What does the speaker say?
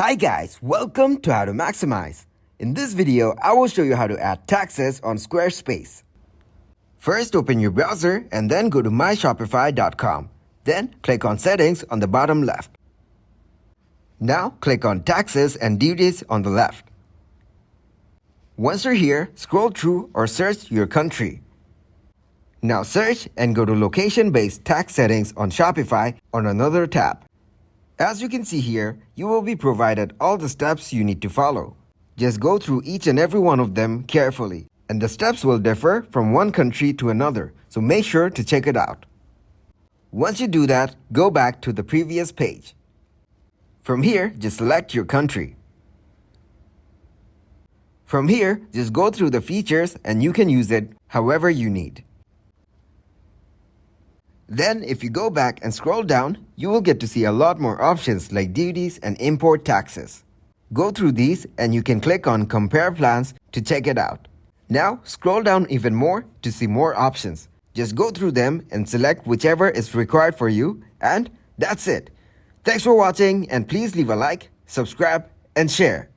Hi guys, welcome to How to Maximize. In this video, I will show you how to add taxes on Squarespace. First, open your browser and then go to myshopify.com. Then click on Settings on the bottom left. Now click on Taxes and Duties on the left. Once you're here, scroll through or search your country. Now search and go to Location-Based Tax Settings on Shopify on another tab. As you can see here, you will be provided all the steps you need to follow. Just go through each and every one of them carefully, and the steps will differ from one country to another, so make sure to check it out. Once you do that, go back to the previous page. From here, just select your country. From here, just go through the features and you can use it however you need. Then, if you go back and scroll down, you will get to see a lot more options like duties and import taxes. Go through these and you can click on Compare Plans to check it out. Now, scroll down even more to see more options. Just go through them and select whichever is required for you, and that's it. Thanks for watching, and please leave a like, subscribe, and share.